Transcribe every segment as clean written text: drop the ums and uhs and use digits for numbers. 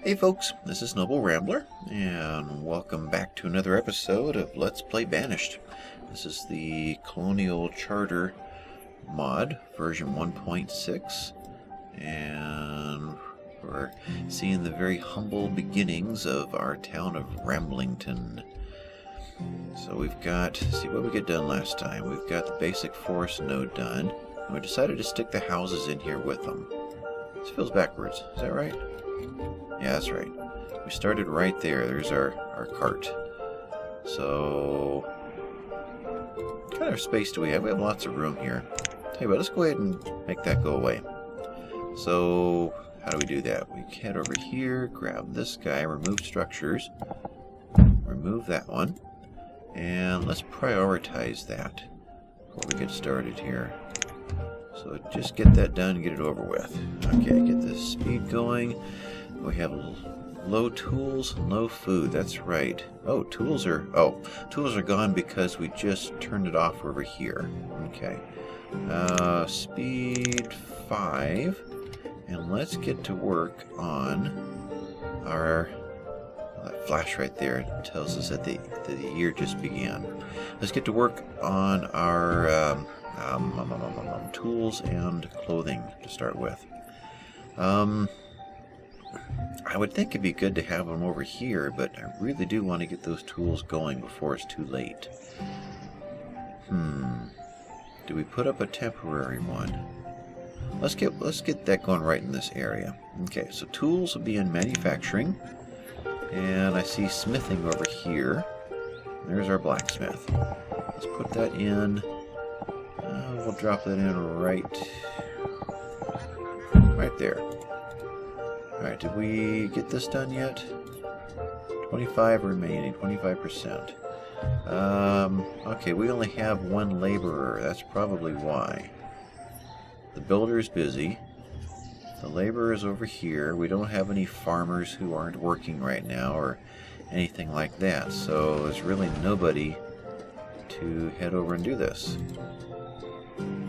Hey folks, this is Noble Rambler, and welcome back to another episode of Let's Play Banished. This is the Colonial Charter mod, version 1.6, and we're seeing the very humble beginnings of our town of Ramblington. So we've got, see what we get done last time. We've got the basic forest node done, and we decided to stick the houses in here with them. This feels backwards, is that right? Yeah, that's right. We started right there. There's our cart. So, what kind of space do we have? We have lots of room here. Tell you what, let's go ahead and make that go away. So, how do we do that? We head over here, grab this guy, remove structures, remove that one, and let's prioritize that before we get started here. So just get that done and get it over with. Okay, get the speed going. We have low tools, low food. That's right. Oh, tools are gone because we just turned it off over here. Okay. Speed 5. And let's get to work on our that flash right there tells us that the year just began. Let's get to work on our tools and clothing to start with. I would think it'd be good to have them over here, but I really do want to get those tools going before it's too late. Do we put up a temporary one? Let's get that going right in this area. Okay, so tools will be in manufacturing, and I see smithing over here. There's our blacksmith. Let's put that in. We'll drop that in right there. Alright, did we get this done yet? 25 remaining, 25%. Okay, we only have one laborer. That's probably why. The builder is busy. The laborer is over here. We don't have any farmers who aren't working right now or anything like that. So there's really nobody to head over and do this.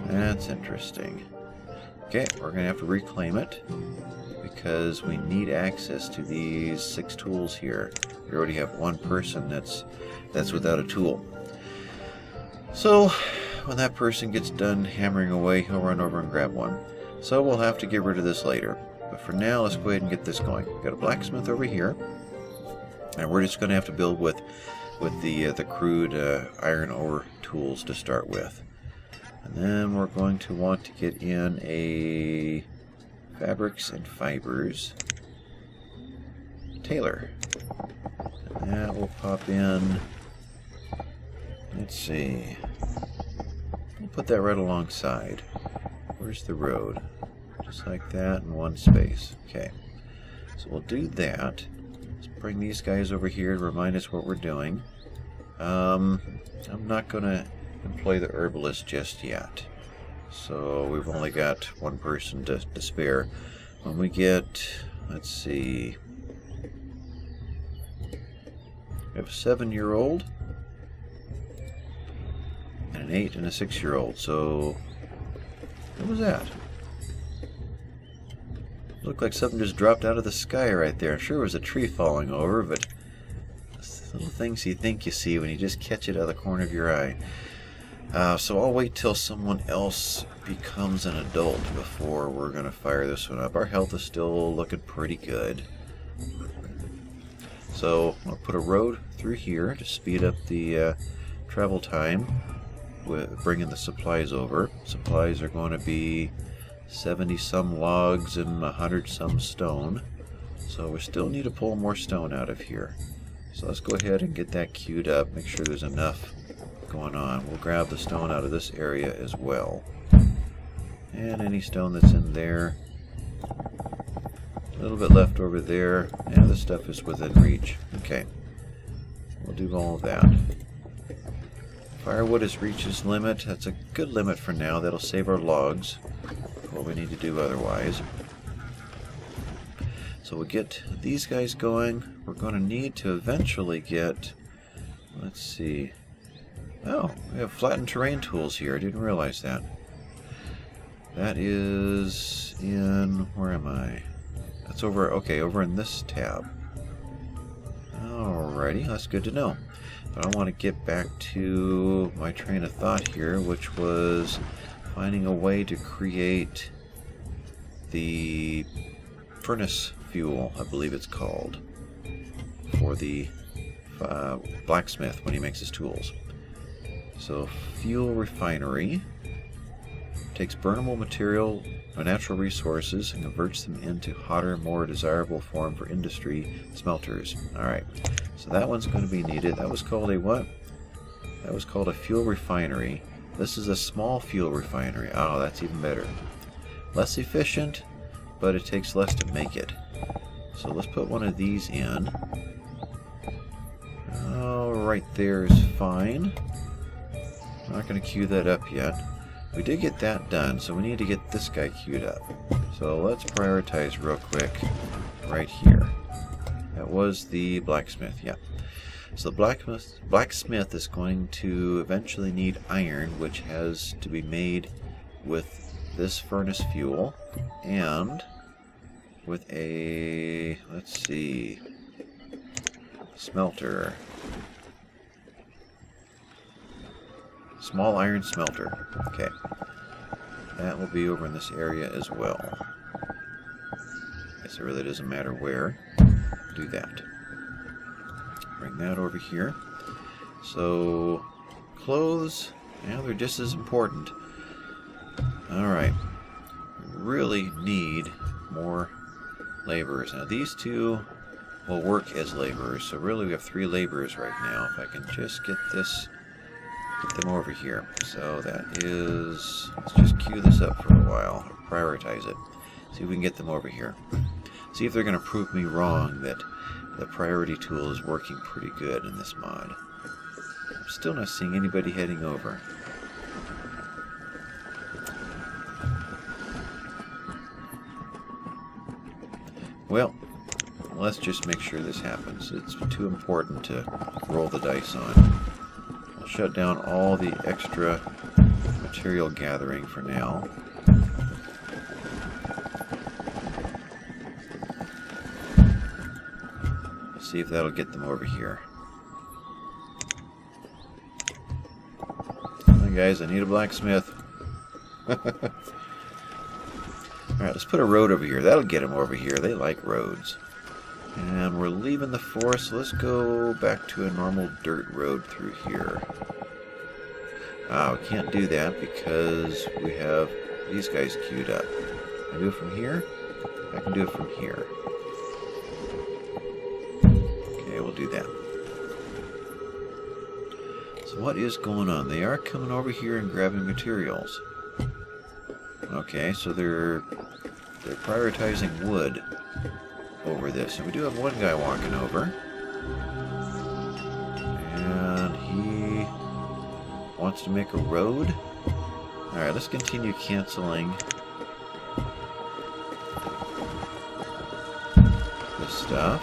That's interesting. Okay, we're going to have to reclaim it because we need access to these 6 tools here. We already have one person that's without a tool. So when that person gets done hammering away, he'll run over and grab one. So we'll have to get rid of this later. But for now, let's go ahead and get this going. We've got a blacksmith over here, and we're just going to have to build with the crude iron ore tools to start with. And then we're going to want to get in a fabrics and fibers tailor. And that will pop in. Let's see. We'll put that right alongside. Where's the road? Just like that in one space. Okay. So we'll do that. Let's bring these guys over here to remind us what we're doing. I'm not going to employ the herbalist just yet, so we've only got one person to spare. When we get, let's see, we have a 7-year-old and an 8 and a 6-year-old. So what was that? Looked like something just dropped out of the sky right there. I'm sure it was a tree falling over, but little things you think you see when you just catch it out of the corner of your eye. So I'll wait till someone else becomes an adult before we're going to fire this one up. Our health is still looking pretty good. So I'll put a road through here to speed up the travel time with bringing the supplies over. Supplies are going to be 70-some logs and 100-some stone. So we still need to pull more stone out of here. So let's go ahead and get that queued up, make sure there's enough going on. We'll grab the stone out of this area as well. And any stone that's in there. A little bit left over there. And this stuff is within reach. Okay. We'll do all of that. Firewood has reached its limit. That's a good limit for now. That'll save our logs. What we need to do otherwise. So we'll get these guys going. We're going to need to eventually get, let's see. Oh, we have flattened terrain tools here. I didn't realize that. That is in, where am I? That's over, okay, over in this tab. Alrighty, that's good to know. But I want to get back to my train of thought here, which was finding a way to create the furnace fuel, I believe it's called, for the blacksmith when he makes his tools. So, fuel refinery takes burnable material or natural resources and converts them into hotter, more desirable form for industry smelters. Alright, so that one's going to be needed. That was called a what? That was called a fuel refinery. This is a small fuel refinery. Oh, that's even better. Less efficient, but it takes less to make it. So let's put one of these in. Oh, right there is fine. I'm not going to queue that up yet. We did get that done, so we need to get this guy queued up. So let's prioritize real quick right here. That was the blacksmith, yeah. So the blacksmith is going to eventually need iron, which has to be made with this furnace fuel and with a, let's see, smelter. Small iron smelter. Okay. That will be over in this area as well. Guess it really doesn't matter where. Do that. Bring that over here. So, clothes, yeah, they're just as important. Alright. Really need more laborers. Now, these two will work as laborers. So, really, we have 3 laborers right now. If I can just get this... Get them over here. So that is, let's just queue this up for a while. Prioritize it. See if we can get them over here. See if they're going to prove me wrong that the priority tool is working pretty good in this mod. I'm still not seeing anybody heading over. Well, let's just make sure this happens. It's too important to roll the dice on. Shut down all the extra material gathering for now. Let's see if that'll get them over here. Come on, guys, I need a blacksmith. Alright, let's put a road over here. That'll get them over here. They like roads. And we're leaving the forest. Let's go back to a normal dirt road through here. We can't do that because we have these guys queued up. Can I do it from here? I can do it from here. Okay, we'll do that. So what is going on? They are coming over here and grabbing materials. Okay, so they're prioritizing wood over this. And we do have one guy walking over. And he wants to make a road. Alright, let's continue canceling this stuff.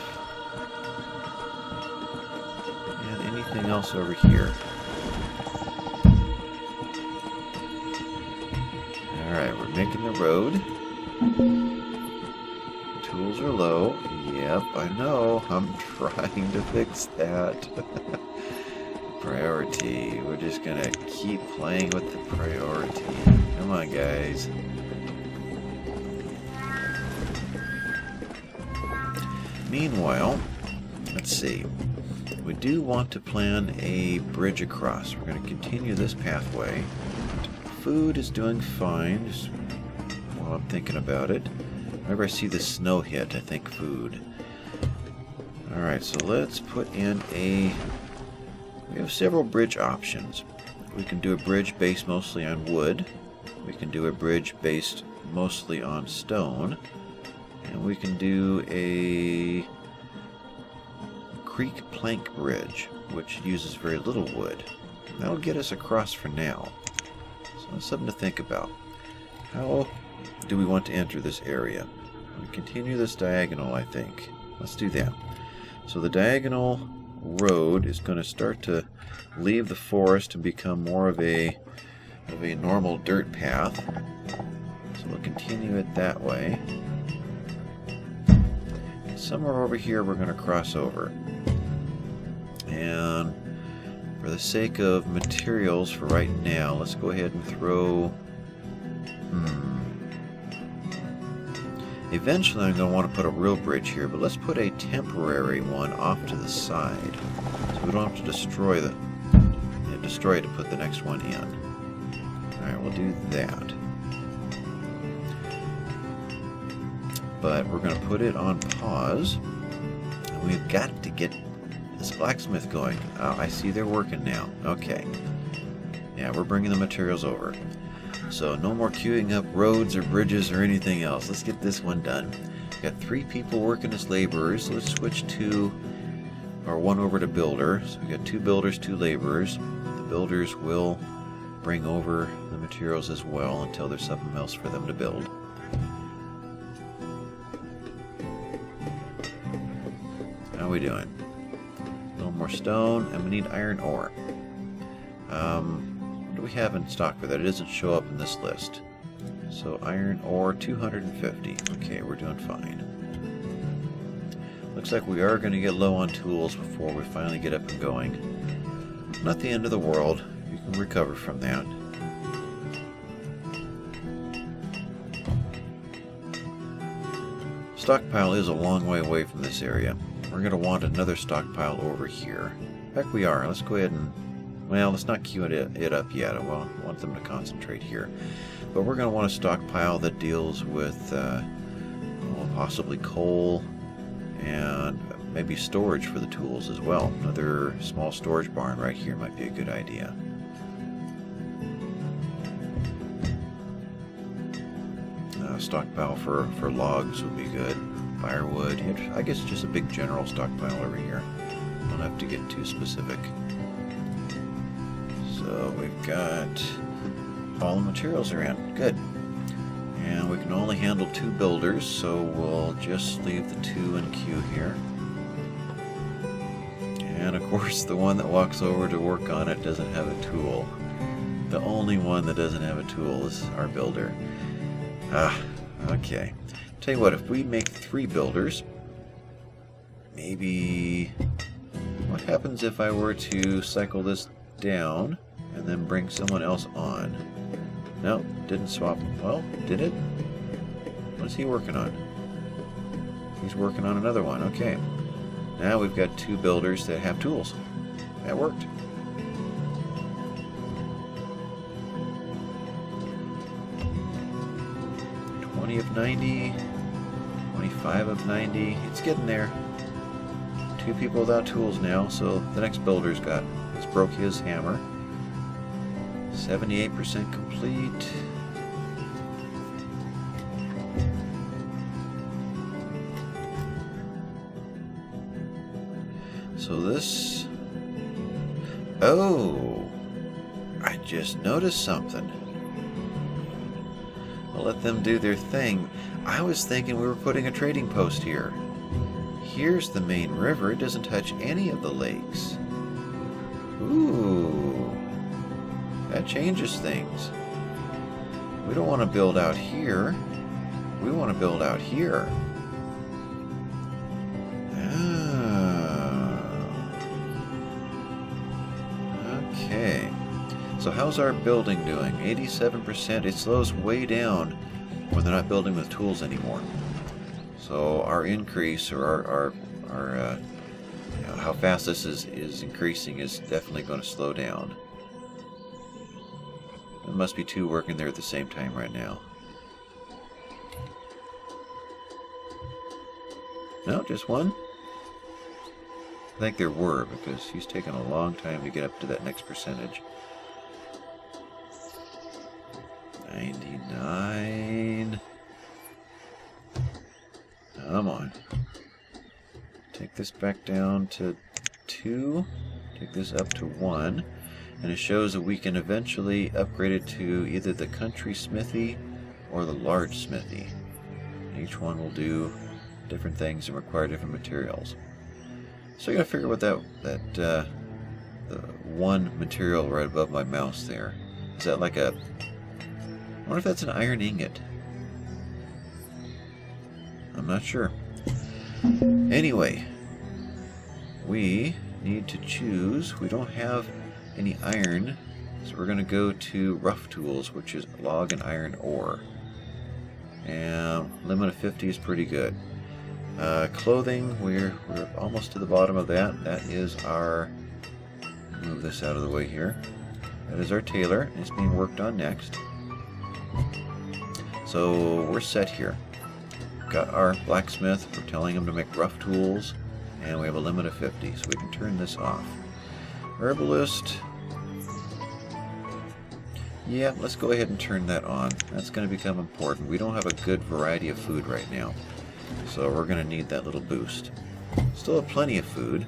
And anything else over here. Alright, we're making the road. Tools are low. Yep, I know. I'm trying to fix that. Priority. We're just gonna keep playing with the priority. Come on, guys. Meanwhile, let's see. We do want to plan a bridge across. We're going to continue this pathway. Food is doing fine, just while I'm thinking about it. Whenever I see the snow hit, I think food. Alright, so let's put in a... We have several bridge options. We can do a bridge based mostly on wood. We can do a bridge based mostly on stone. And we can do a creek plank bridge, which uses very little wood. That'll get us across for now. So that's something to think about. How do we want to enter this area? We continue this diagonal, I think. Let's do that. So the diagonal road is going to start to leave the forest and become more of a normal dirt path. So we'll continue it that way. somewhere over here we're going to cross over. And for the sake of materials for right now, let's go ahead and throw... Eventually I'm going to want to put a real bridge here, but let's put a temporary one off to the side. So we don't have to destroy it to put the next one in. Alright, we'll do that. But we're going to put it on pause. And we've got to get this blacksmith going. Oh, I see they're working now. Okay. Yeah, we're bringing the materials over. So no more queuing up roads or bridges or anything else. Let's get this one done. We've got 3 people working as laborers. Let's switch one over to builder. So we've got 2 builders, 2 laborers. The builders will bring over the materials as well until there's something else for them to build. How are we doing? A little more stone, and we need iron ore. What do we have in stock for that? It doesn't show up in this list. So iron ore, 250. Okay, we're doing fine. Looks like we are going to get low on tools before we finally get up and going. Not the end of the world. You can recover from that. Stockpile is a long way away from this area. We're going to want another stockpile over here. In fact, we are. Let's go ahead and... Well, let's not queue it up yet. I want them to concentrate here. But we're going to want a stockpile that deals with possibly coal and maybe storage for the tools as well. Another small storage barn right here might be a good idea. Stockpile for logs would be good. Firewood. I guess just a big general stockpile over here. Don't have to get too specific. So we've got all the materials are in. Good. And we can only handle 2 builders, so we'll just leave the 2 in queue here. And of course the one that walks over to work on it doesn't have a tool. The only one that doesn't have a tool is our builder. Okay. Tell you what, if we make 3 builders, maybe... What happens if I were to cycle this down and then bring someone else on? No, didn't swap. Well, did it? What's he working on? He's working on another one. Okay. Now we've got 2 builders that have tools. That worked. Of 90, 25 of 90. It's getting there. 2 people without tools now, so the next builder's broke his hammer. 78% complete. So this... Oh! I just noticed something. I'll let them do their thing. I was thinking we were putting a trading post here. Here's the main river. It doesn't touch any of the lakes. Ooh. That changes things. We don't want to build out here. We want to build out here. Okay. So how's our building doing? 87%. It slows way down when they're not building with tools anymore. So our increase, or our how fast this is increasing, is definitely going to slow down. There must be 2 working there at the same time right now. No, just 1? I think there were, because he's taken a long time to get up to that next percentage. 99. Come on. Take this back down to 2. Take this up to 1. And it shows that we can eventually upgrade it to either the country smithy or the large smithy. Each one will do different things and require different materials. So I gotta figure what the one material right above my mouse there. Is that like a... I wonder if that's an iron ingot. I'm not sure. Anyway, we need to choose. We don't have any iron, so we're going to go to rough tools, which is log and iron ore. And limit of 50 is pretty good. Clothing, we're almost to the bottom of that. That is our, move this out of the way here. That is our tailor. It's being worked on next. So we're set here. Got our blacksmith. We're telling him to make rough tools, and we have a limit of 50, so we can turn this off. Herbalist. Yeah, let's go ahead and turn that on. That's going to become important. We don't have a good variety of food right now, so we're going to need that little boost. Still have plenty of food.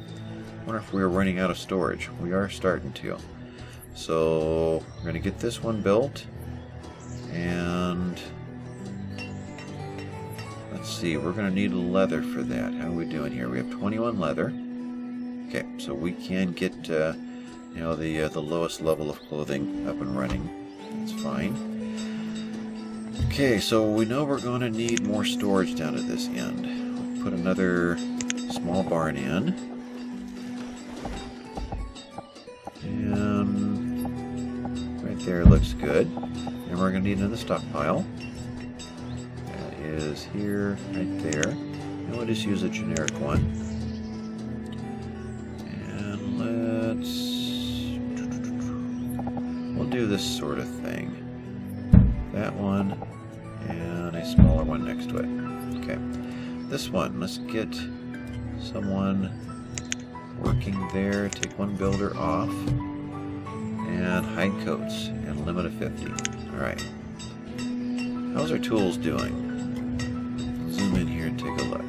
Wonder if we're running out of storage. We are starting to. So we're going to get this one built, and let's see, we're going to need leather for that. How are we doing here? We have 21 leather. Okay, so we can get you know, the lowest level of clothing up and running. That's fine. Okay, so we know we're going to need more storage down at this end. We'll put another small barn in. And right there looks good. And we're going to need another stockpile. That is here, right there. And we'll just use a generic one. And we'll do this sort of thing. That one, and a smaller one next to it. Okay. This one, let's get someone working there. Take one builder off. And hide coats, and limit of 50. Alright. How's our tools doing? Zoom in here and take a look.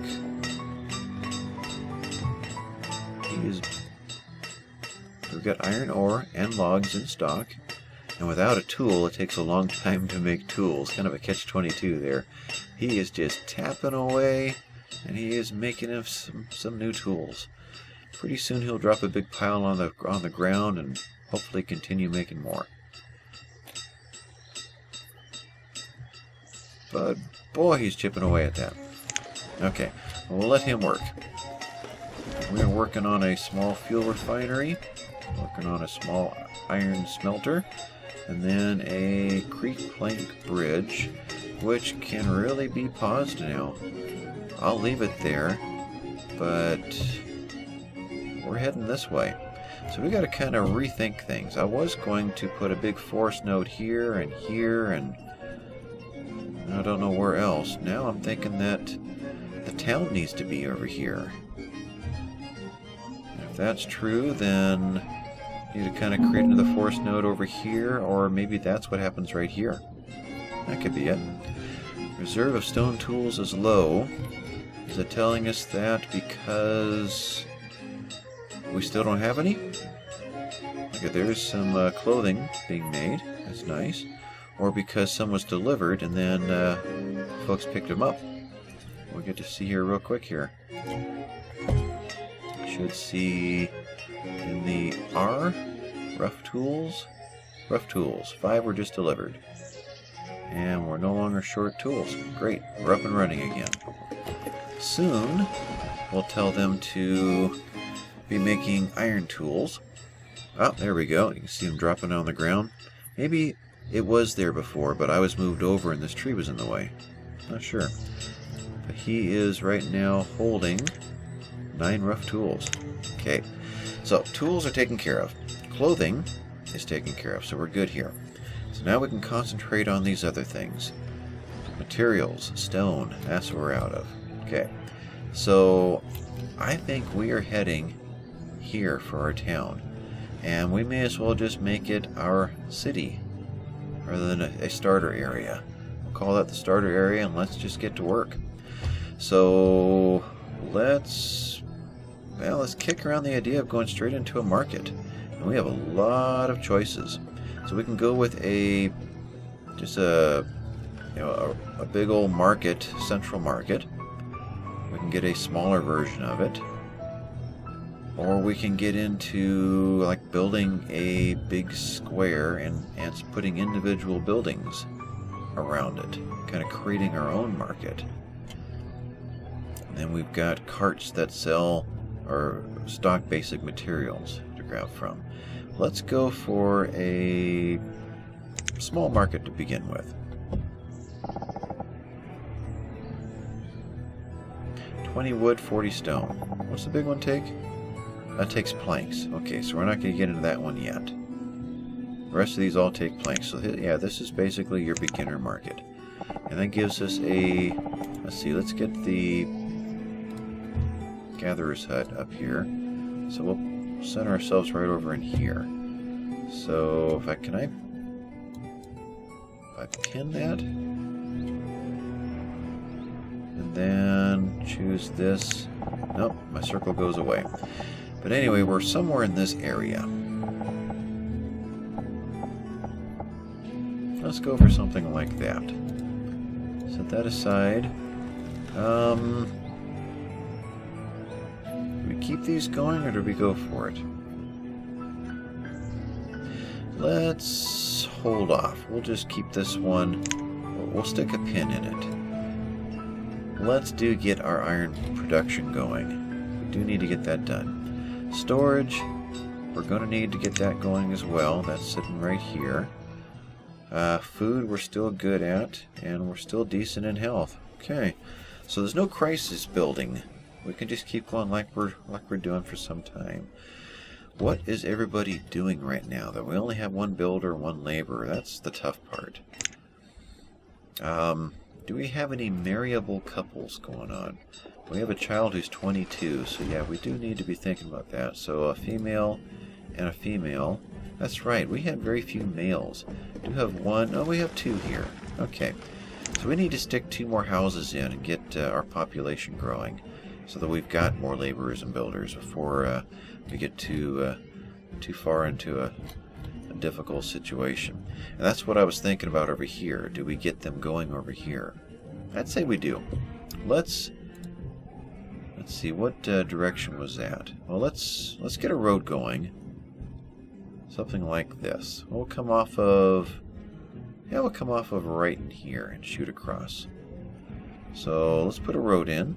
We've got iron ore and logs in stock. And without a tool, it takes a long time to make tools. Kind of a catch-22 there. He is just tapping away, and he is making him some new tools. Pretty soon he'll drop a big pile on the ground and hopefully continue making more. But boy, he's chipping away at that. Okay, well, we'll let him work. We're working on a small fuel refinery, working on a small iron smelter, and then a creek plank bridge, which can really be paused now. I'll leave it there, but we're heading this way. So we got to kind of rethink things. I was going to put a big forest node here, and I don't know where else. Now I'm thinking that the town needs to be over here. And if that's true, then you need to kind of create another forest node over here, or maybe that's what happens right here. That could be it. Reserve of stone tools is low. Is it telling us that because we still don't have any? Okay, there's some clothing being made. That's nice. Or because some was delivered and then folks picked them up. We'll get to see here real quick here. Should see in the R, rough tools. 5 were just delivered. And we're no longer short tools. Great, we're up and running again. Soon, we'll tell them to be making iron tools. Oh, there we go. You can see them dropping on the ground. Maybe it was there before, but I was moved over and this tree was in the way. Not sure. But he is right now holding 9 rough tools. Okay, so tools are taken care of. Clothing is taken care of, so we're good here. So now we can concentrate on these other things. Materials, stone, that's what we're out of. Okay, so I think we are heading here for our town. And we may as well just make it our city rather than a starter area. We'll call that the starter area and let's just get to work. So let's kick around the idea of going straight into a market. And we have a lot of choices. So we can go with a big old market, central market. We can get a smaller version of it. Or we can get into like building a big square and putting individual buildings around it, kind of creating our own market. And then we've got carts that sell or stock basic materials to grab from. Let's go for a small market to begin with. 20 wood, 40 stone. What's the big one take? That takes planks. Okay, so we're not going to get into that one yet. The rest of these all take planks. So yeah, this is basically your beginner market. And that gives us a... Let's see, let's get the gatherer's hut up here. So we'll center ourselves right over in here. So if I pin that, and then choose this. Nope, my circle goes away. But anyway, we're somewhere in this area. Let's go for something like that. Set that aside. Do we keep these going or do we go for it? Let's hold off. We'll just keep this one. We'll stick a pin in it. Let's get our iron production going. We do need to get that done. Storage, we're going to need to get that going as well. That's sitting right here. Food we're still good at, and we're still decent in health. Okay, so there's no crisis building. We can just keep going like we're doing for some time. What is everybody doing right now? That we only have one builder, one laborer. That's the tough part. Do we have any marriable couples going on? We have a child who's 22, so yeah, we do need to be thinking about that. So a female and a female. That's right, we had very few males. We do have one. Oh, we have two here. Okay, so we need to stick 2 more houses in and get our population growing, so that we've got more laborers and builders before we get too far into a difficult situation. And that's what I was thinking about over here. Do we get them going over here? I'd say we do. Let's see, what direction was that? Well, let's get a road going. Something like this. We'll come off of... Yeah, we'll come off of right in here and shoot across. So let's put a road in.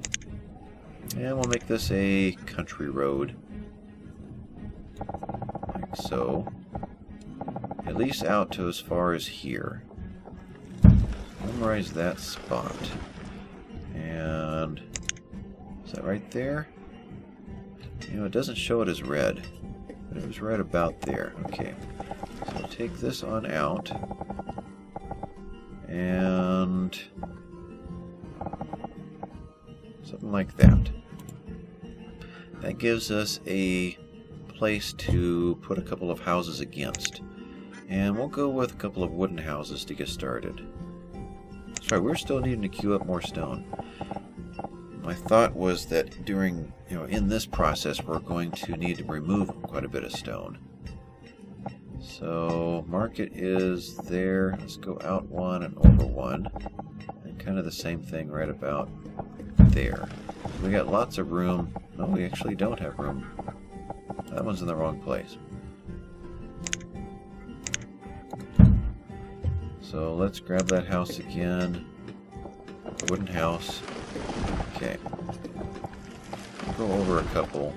And we'll make this a country road. Like so. At least out to as far as here. Memorize that spot. And... is that right there? You know, it doesn't show it as red. But it was right about there. Okay. So we'll take this on out. And... something like that. That gives us a place to put a couple of houses against. And we'll go with a couple of wooden houses to get started. That's right, we're still needing to queue up more stone. My thought was that during, in this process, we're going to need to remove quite a bit of stone. So, market is there. Let's go out 1 and over 1. And kind of the same thing right about there. We got lots of room. No, we actually don't have room. That one's in the wrong place. So let's grab that house again. Wooden house. Okay. Go over a couple.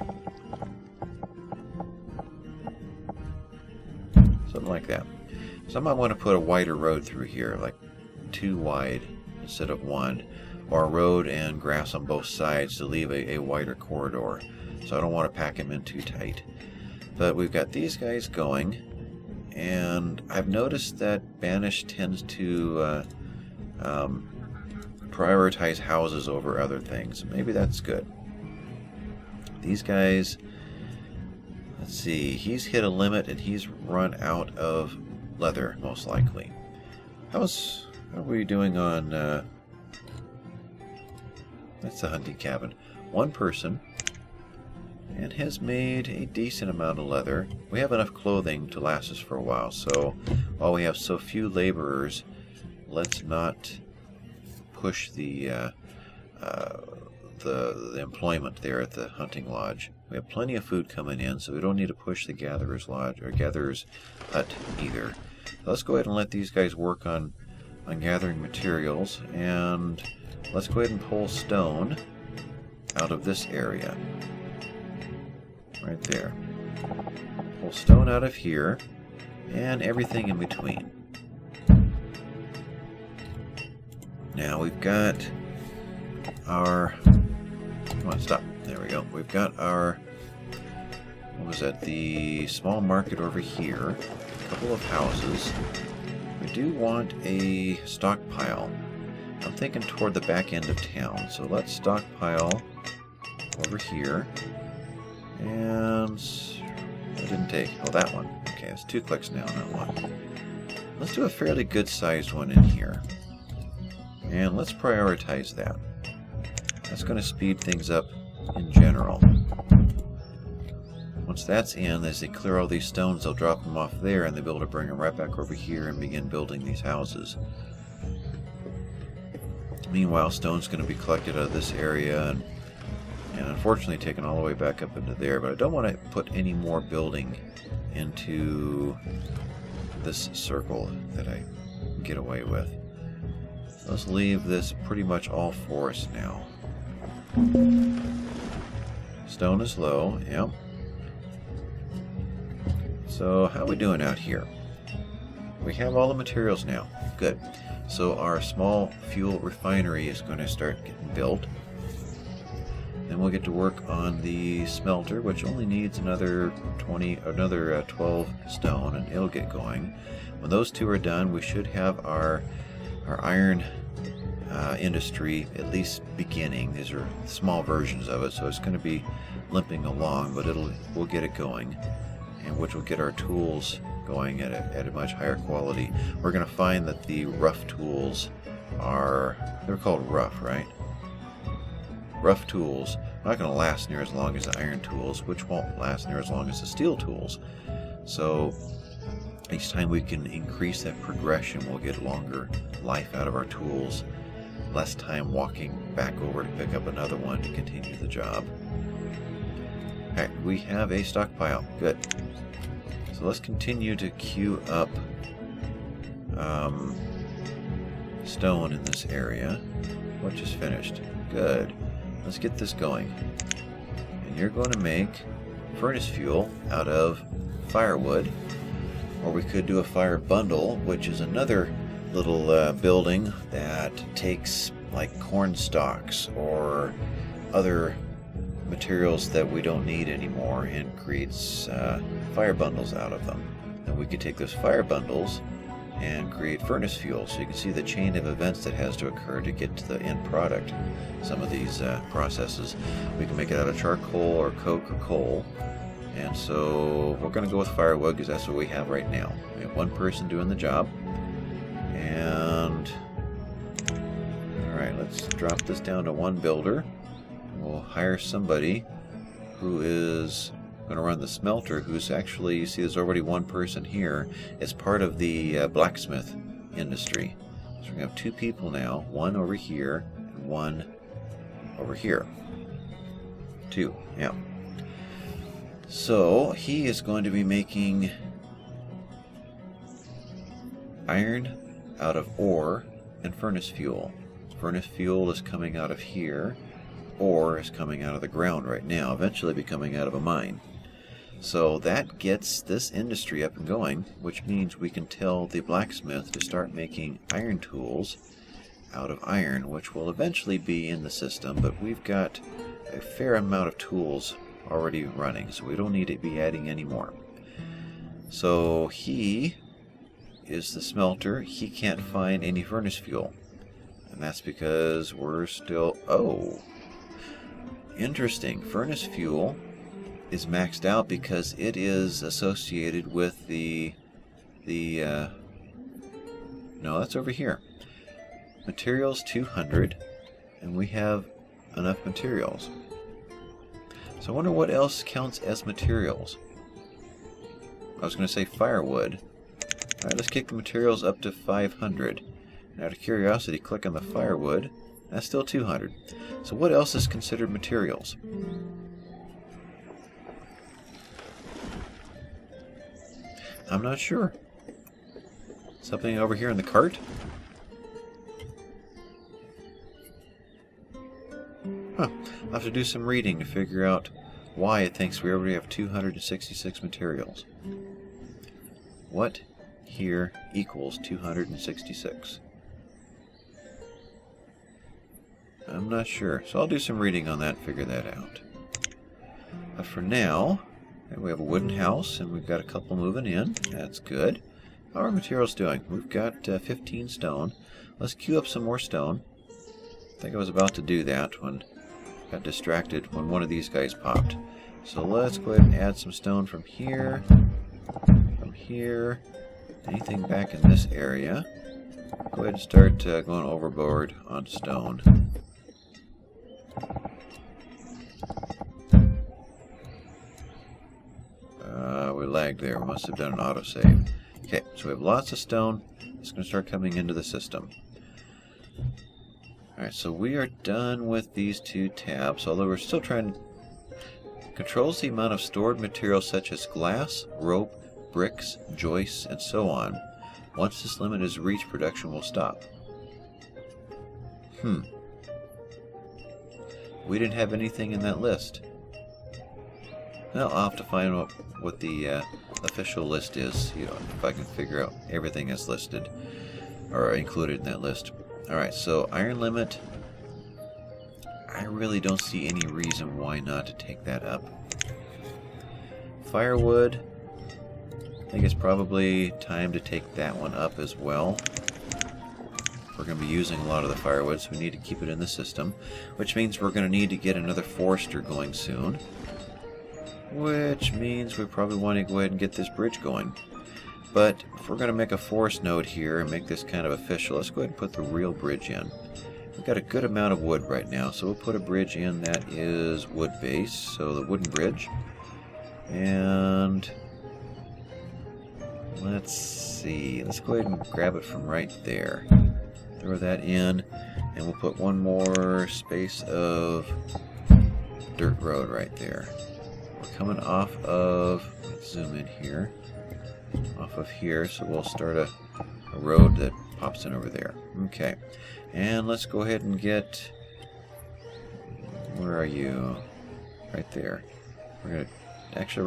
Something like that. So I might want to put a wider road through here, like 2 wide instead of 1. Or a road and grass on both sides to leave a wider corridor. So I don't want to pack them in too tight. But we've got these guys going. And I've noticed that Banished tends to prioritize houses over other things. Maybe that's good. These guys, let's see, he's hit a limit and he's run out of leather, most likely. How are we doing on... that's the hunting cabin. 1 person, and has made a decent amount of leather. We have enough clothing to last us for a while, so while we have so few laborers, let's not push the employment there at the hunting lodge. We have plenty of food coming in, so we don't need to push the gatherer's lodge or gatherer's hut either. So let's go ahead and let these guys work on gathering materials, and let's go ahead and pull stone. out of this area. Right there. Pull stone out of here, and everything in between. Now we've got our... Come on, stop. There we go. We've got our... What was that? The small market over here. A couple of houses. We do want a stockpile. I'm thinking toward the back end of town. So let's stockpile over here. And... That didn't take... Oh, that one. Okay, it's 2 clicks now, not 1. Let's do a fairly good-sized one in here. And let's prioritize that. That's going to speed things up in general. Once that's in, as they clear all these stones, they'll drop them off there, and they'll be able to bring them right back over here and begin building these houses. Meanwhile, stone's going to be collected out of this area and unfortunately taken all the way back up into there. But I don't want to put any more building into this circle that I get away with. Let's leave this pretty much all forest now. Stone is low, yep. So how are we doing out here? We have all the materials now. Good. So our small fuel refinery is going to start getting built. Then we'll get to work on the smelter, which only needs another 12 stone, and it'll get going. When those two are done, we should have our iron industry at least beginning. These are small versions of it, so it's going to be limping along, but we'll get it going, and which will get our tools going at a much higher quality. We're going to find that the rough tools they're called rough, right? Rough tools are not going to last near as long as the iron tools, which won't last near as long as the steel tools. So each time we can increase that progression, we'll get longer life out of our tools, less time walking back over to pick up another one to continue the job. Alright, we have a stockpile. Good. So let's continue to queue up stone in this area. What just finished? Good. Let's get this going. And you're going to make furnace fuel out of firewood. Or we could do a fire bundle, which is another little building that takes like corn stalks or other materials that we don't need anymore and creates fire bundles out of them. And we could take those fire bundles and create furnace fuel. So you can see the chain of events that has to occur to get to the end product. Some of these processes. We can make it out of charcoal or coke or coal. And so we're going to go with firewood because that's what we have right now. We have one person doing the job. And alright, let's drop this down to one builder. We'll hire somebody who is going to run the smelter, who's actually, you see there's already one person here. It's part of the blacksmith industry. So we're going to have 2 people now, one over here and one over here. 2, yeah. So he is going to be making iron out of ore and furnace fuel. Furnace fuel is coming out of here. Ore is coming out of the ground right now, eventually be coming out of a mine. So that gets this industry up and going, which means we can tell the blacksmith to start making iron tools out of iron, which will eventually be in the system, but we've got a fair amount of tools already running, so we don't need to be adding any more. So he is the smelter. He can't find any furnace fuel, and that's because we're still... Oh, interesting. Furnace fuel is maxed out because it is associated with the no, that's over here. Materials 200, and we have enough materials. So I wonder what else counts as materials. I was going to say firewood. Alright, let's kick the materials up to 500. And out of curiosity, click on the firewood. That's still 200. So what else is considered materials? I'm not sure. Something over here in the cart? I'll have to do some reading to figure out why it thinks we already have 266 materials. What here equals 266? I'm not sure, so I'll do some reading on that and figure that out. But for now, we have a wooden house, and we've got a couple moving in. That's good. How are our materials doing? We've got 15 stone. Let's queue up some more stone. I think I was about to do that when I got distracted when one of these guys popped. So let's go ahead and add some stone from here, anything back in this area. Go ahead and start going overboard on stone. We lagged there. We must have done an autosave. Okay, so we have lots of stone. It's going to start coming into the system. Alright, so we are done with these two tabs, although we're still trying to... Controls the amount of stored material such as glass, rope, bricks, joists, and so on. Once this limit is reached, production will stop. We didn't have anything in that list. Well, I'll have to find out what the official list is, if I can figure out everything that's listed or included in that list. Alright, so iron limit. I really don't see any reason why not to take that up. Firewood. I think it's probably time to take that one up as well. We're going to be using a lot of the firewood, so we need to keep it in the system, which means we're going to need to get another forester going soon. Which means we probably want to go ahead and get this bridge going. But if we're going to make a forest node here and make this kind of official, let's go ahead and put the real bridge in. We've got a good amount of wood right now, so we'll put a bridge in that is wood base, so the wooden bridge. And let's see, let's go ahead and grab it from right there. Throw that in, and we'll put one more space of dirt road right there. We're coming off of, let's zoom in here, off of here, so we'll start a road that pops in over there. Okay, and let's go ahead and get, where are you? Right there. We're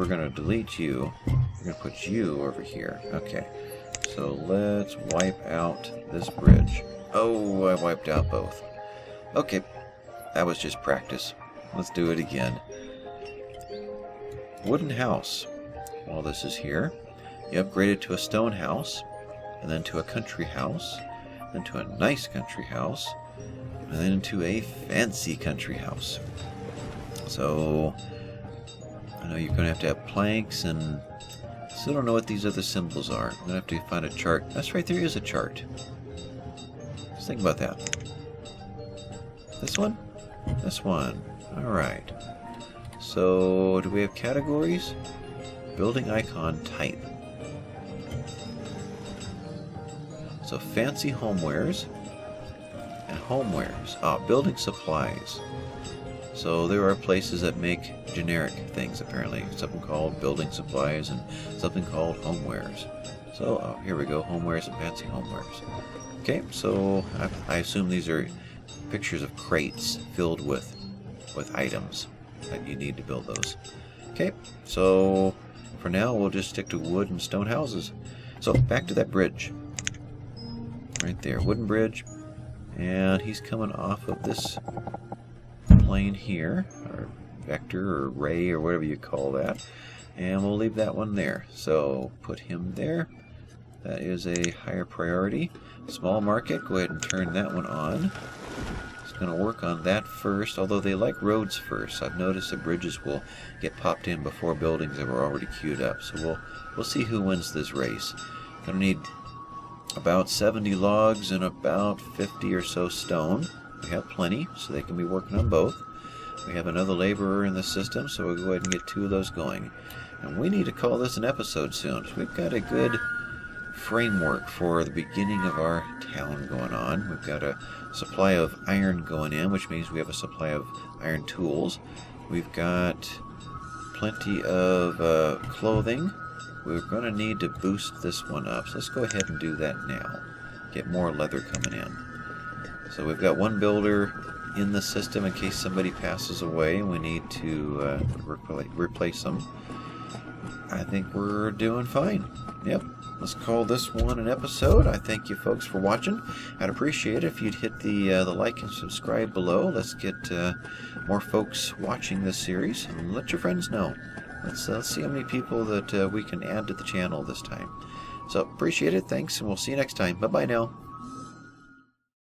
gonna delete you. We're gonna put you over here. Okay, so let's wipe out this bridge. Oh, I wiped out both. Okay, that was just practice. Let's do it again. Wooden house. While this is here, you upgrade it to a stone house, and then to a country house, then to a nice country house, and then to a fancy country house. So I know you're going to have planks, and still don't know what these other symbols are. I'm going to have to find a chart. That's right, there is a chart. Let's think about that. This one? This one. Alright. So, do we have categories? Building icon type. So, fancy homewares and homewares. Building supplies. So, there are places that make generic things, apparently. Something called building supplies and something called homewares. So, here we go, homewares and fancy homewares. Okay, so I assume these are pictures of crates filled with items that you need to build those. Okay, so for now we'll just stick to wood and stone houses. So back to that bridge. Right there, wooden bridge. And he's coming off of this plane here, or vector, or ray, or whatever you call that. And we'll leave that one there. So put him there. That is a higher priority. Small market, go ahead and turn that one on. It's going to work on that first, although they like roads first. I've noticed that bridges will get popped in before buildings that were already queued up. So we'll see who wins this race. Going to need about 70 logs and about 50 or so stone. We have plenty, so they can be working on both. We have another laborer in the system, so we'll go ahead and get 2 of those going. And we need to call this an episode soon. So we've got a good framework for the beginning of our town going on. We've got a supply of iron going in, which means we have a supply of iron tools. We've got plenty of clothing. We're going to need to boost this one up, so let's go ahead and do that now. Get more leather coming in. So we've got one builder in the system in case somebody passes away and we need to replace them. I think we're doing fine. Yep. Let's call this one an episode. I thank you folks for watching. I'd appreciate it if you'd hit the like and subscribe below. Let's get more folks watching this series, and let your friends know. Let's see how many people that we can add to the channel this time. So appreciate it. Thanks, and we'll see you next time. Bye-bye now.